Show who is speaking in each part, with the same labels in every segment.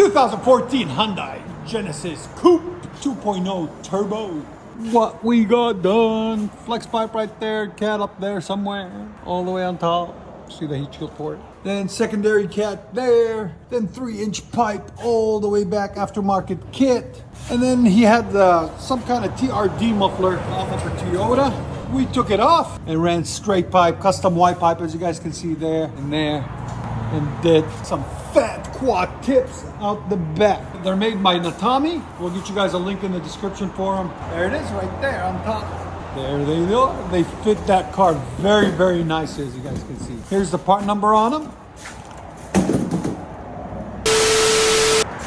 Speaker 1: 2014 Hyundai Genesis Coupe 2.0 Turbo. What we got done. Flex pipe right there, cat up there somewhere, all the way on top. See the heat shield port. Then secondary cat there. Then 3-inch pipe all the way back, aftermarket kit. And then he had some kind of TRD muffler off of a Toyota. We took it off and ran straight pipe, custom white pipe, as you guys can see there and there. And did some fat quad tips out the back. They're made by Natami. We'll get you guys a link in the description for them. There it is right there on top. There they are. They fit that car very, very nicely, as you guys can see. Here's the part number on them.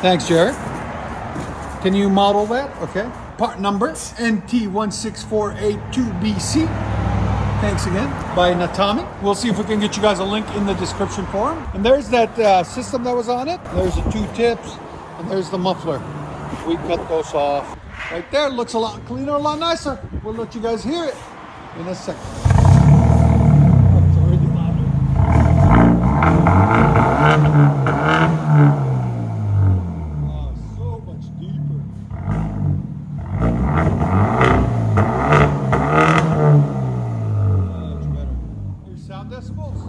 Speaker 1: Thanks, Jared. Can you model that? Okay. Part number NT16482BC. Thanks again, by Natami. We'll see if we can get you guys a link in the description for them. And there's that system that was on it. There's the 2 tips, and there's the muffler. We cut those off. Right there, looks a lot cleaner, a lot nicer. We'll let you guys hear it in a second. It's already louder. Oh, so much deeper. Sound decibels.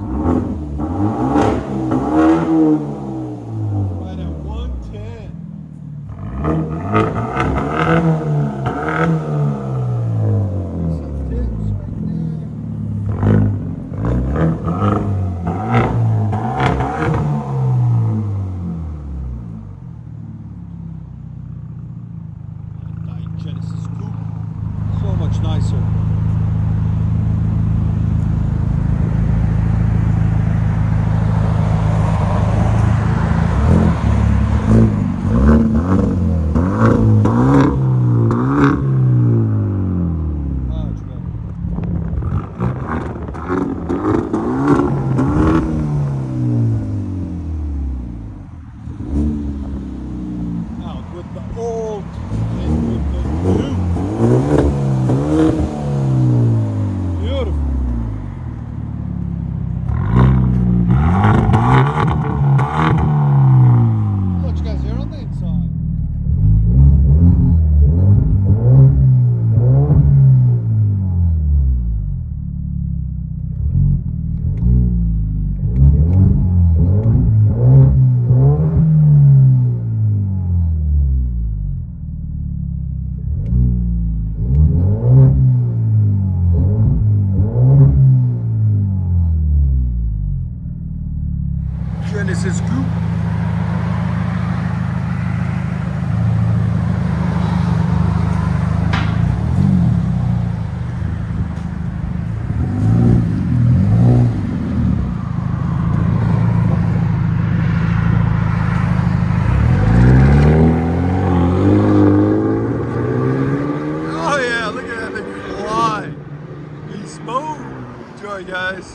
Speaker 1: Right at 110. Some tips right there. Hyundai Genesis Coupe. So much nicer. With the old and with the new. Beautiful. What you guys hear on the inside? Genesis Coupe. Oh yeah, look at that thing fly. He's smooth. Enjoy, guys.